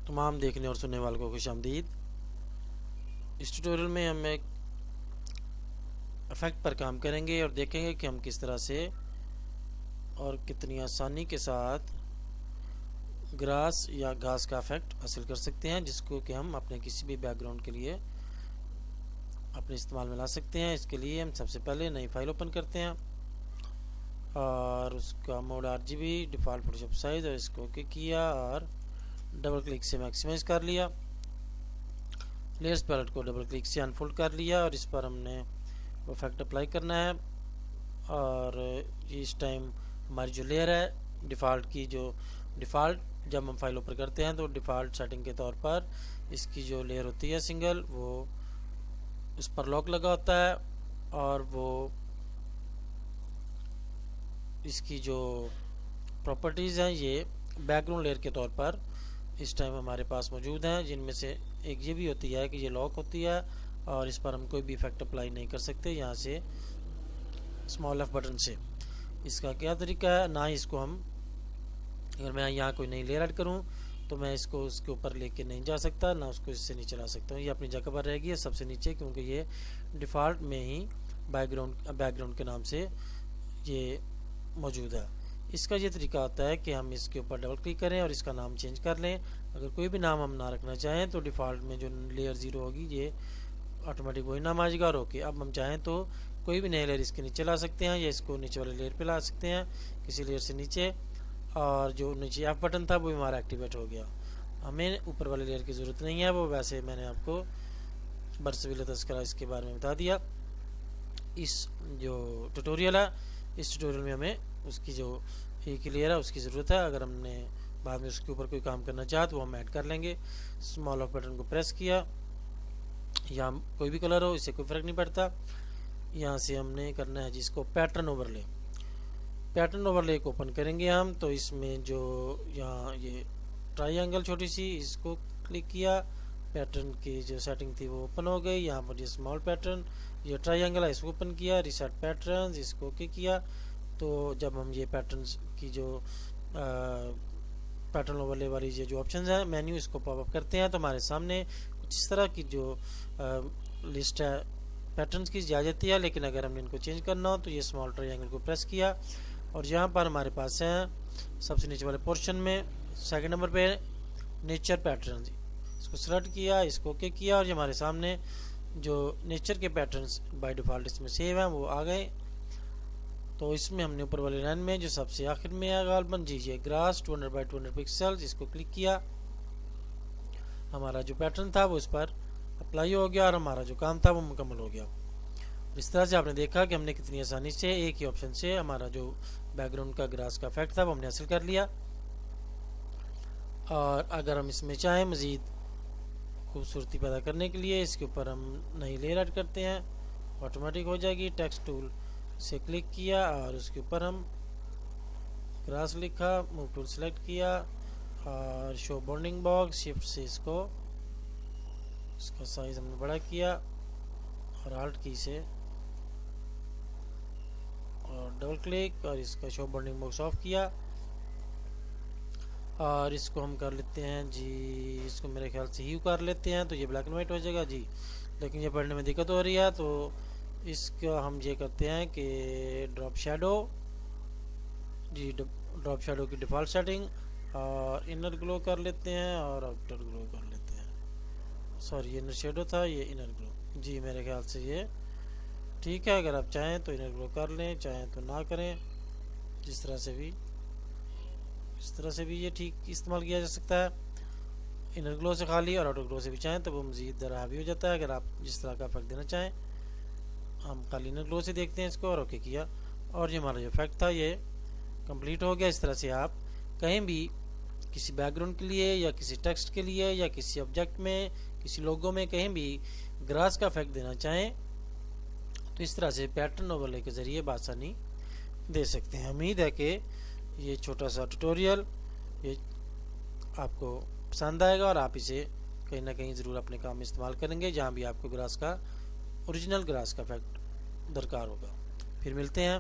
तमाम देखने और सुनने वालों को खुशामदीद। इस ट्यूटोरियल में हम एक इफेक्ट पर काम करेंगे और देखेंगे कि हम किस तरह से और कितनी आसानी के साथ ग्रास या घास का इफेक्ट हासिल कर सकते हैं, जिसको कि हम अपने किसी भी बैकग्राउंड के लिए अपने इस्तेमाल में ला सकते हैं। इसके लिए हम सबसे पहले नई फाइल ओपन करते हैं और उसका mode RGB default Photoshop size और इसको ओके किया और डबल क्लिक से मैक्सिमाइज कर लिया। लेयर्स पैलेट को डबल क्लिक से अनफोल्ड कर लिया और इस पर हमने वो इफेक्ट अप्लाई करना है। और इस टाइम हमारी जो लेयर है डिफ़ॉल्ट की, जो डिफ़ॉल्ट जब हम फाइल ओपन करते हैं तो डिफ़ॉल्ट सेटिंग के तौर पर इसकी जो लेयर होती है सिंगल, वो उस पर लॉक लगा होता है और वो इसकी जो प्रॉपर्टीज़ हैं ये बैकग्राउंड लेयर के तौर पर इस टाइम हमारे पास मौजूद हैं, जिनमें से एक ये भी होती है कि ये लॉक होती है और इस पर हम कोई भी इफेक्ट अप्लाई नहीं कर सकते यहाँ से स्मॉल F बटन से। इसका क्या तरीका है, ना ही इसको हम, अगर मैं यहाँ कोई नई लेयर ऐड करूँ तो मैं इसको उसके ऊपर लेके नहीं जा सकता, ना उसको इससे नीचे ला सकता हूँ। ये अपनी जगह पर रहेगी सबसे नीचे, क्योंकि ये डिफ़ॉल्ट में ही बैकग्राउंड के नाम से ये मौजूद है। इसका ये तरीका होता है कि हम इसके ऊपर डबल क्लिक करें और इसका नाम चेंज कर लें। अगर कोई भी नाम हम ना रखना चाहें तो डिफ़ॉल्ट में जो लेयर 0 होगी ये ऑटोमेटिक वही नाम आ जाएगा। और ओके, अब हम चाहें तो कोई भी नई लेयर इसके नीचे ला सकते हैं या इसको नीचे वाले लेयर पे ला सकते हैं, किसी लेयर से नीचे, और जो नीचे F बटन था वो हमारा एक्टिवेट हो गया। हमें ऊपर वाले लेयर की ज़रूरत नहीं है, वो वैसे मैंने आपको बरसवील तस्करा इसके बारे में बता दिया। इस जो ट्यूटोरियल है, इस ट्यूटोरियल में हमें उसकी जो एक लेयर है उसकी ज़रूरत है। अगर हमने बाद में उसके ऊपर कोई काम करना चाहे तो वो हम ऐड कर लेंगे। स्मॉल ऑफ बटन को प्रेस किया, या कोई भी कलर हो इससे कोई फ़र्क नहीं पड़ता। यहाँ से हमने करना है जिसको पैटर्न ओवरले को ओपन करेंगे हम। तो इसमें जो यहाँ ये ट्राइंगल छोटी सी, इसको क्लिक किया, पैटर्न की जो सेटिंग थी वो ओपन हो गई। यहाँ पर ये स्मॉल पैटर्न, ये ट्राइंगल है, इसको ओपन किया, रिसेट पैटर्न, इसको ओके किया। तो जब हम ये पैटर्न्स की जो पैटर्न ओवरले वाली ये जो ऑप्शंस हैं मेन्यू, इसको पॉपअप करते हैं तो हमारे सामने कुछ इस तरह की जो लिस्ट है पैटर्न्स की आ जाती है। लेकिन अगर हमने इनको चेंज करना हो तो ये स्मॉल ट्रायंगल को प्रेस किया और यहाँ पर हमारे पास हैं सबसे नीचे वाले पोर्शन में सेकंड नंबर पे नेचर पैटर्न, इसको सेलेक्ट किया, इसको ओके किया और ये हमारे सामने जो नेचर के पैटर्न्स बाय डिफ़ॉल्ट इसमें सेव हैं वो आ गए। तो इसमें हमने ऊपर वाले लाइन में जो सबसे आखिर में है गालबन जी, ये ग्रास 200 बाई 200 पिक्सल्स, इसको क्लिक किया, हमारा जो पैटर्न था वो इस पर अप्लाई हो गया और हमारा जो काम था वो मुकम्मल हो गया। इस तरह से आपने देखा कि हमने कितनी आसानी से एक ही ऑप्शन से हमारा जो बैकग्राउंड का ग्रास का इफेक्ट था वो हमने हासिल कर लिया। और अगर हम इसमें चाहें मज़ीद खूबसूरती पैदा करने के लिए इसके ऊपर हम नई लेयर ऐड करते हैं, ऑटोमेटिक हो जाएगी। टेक्स्ट टूल से क्लिक किया और उसके ऊपर हम ग्रास लिखा, मूव टूल सेलेक्ट किया और शो बाउंडिंग बॉक्स, शिफ्ट से इसको इसका साइज हमने बड़ा किया और आल्ट की से और डबल क्लिक और इसका शो बाउंडिंग बॉक्स ऑफ किया। और इसको हम कर लेते हैं जी, इसको मेरे ख्याल से ह्यू कर लेते हैं तो ये ब्लैक एंड वाइट हो जाएगा जी। लेकिन ये पढ़ने में दिक्कत हो रही है तो इसका हम ये करते हैं कि ड्रॉप शेडो जी, ड्रॉप शेडो की डिफ़ॉल्ट सेटिंग और इनर ग्लो कर लेते हैं और आउटर ग्लो कर लेते हैं। सॉरी, इनर शेडो था, ये इनर ग्लो जी। मेरे ख्याल से ये ठीक है। अगर आप चाहें तो इनर ग्लो कर लें, चाहें तो ना करें, जिस तरह से भी, इस तरह से भी ये ठीक इस्तेमाल किया जा सकता है। इनर ग्लो से खाली और आउटर ग्लो से भी चाहें तो वो मज़ीद दरा भी हो जाता है। अगर आप जिस तरह का इफेक्ट देना चाहें, हम खाली इनर ग्लो से देखते हैं इसको और ओके किया और ये हमारा जो इफेक्ट था ये कंप्लीट हो गया। इस तरह से आप कहीं भी किसी बैकग्राउंड के लिए या किसी टेक्स्ट के लिए या किसी ऑब्जेक्ट में, किसी लोगो में कहीं भी ग्रास का इफेक्ट देना चाहें तो इस तरह से पैटर्न ओवरले के ज़रिए बासानी दे सकते हैं। उम्मीद है कि ये छोटा सा ट्यूटोरियल ये आपको पसंद आएगा और आप इसे कहीं ना कहीं ज़रूर अपने काम में इस्तेमाल करेंगे जहाँ भी आपको ग्रास का, ओरिजिनल ग्रास का इफेक्ट दरकार होगा। फिर मिलते हैं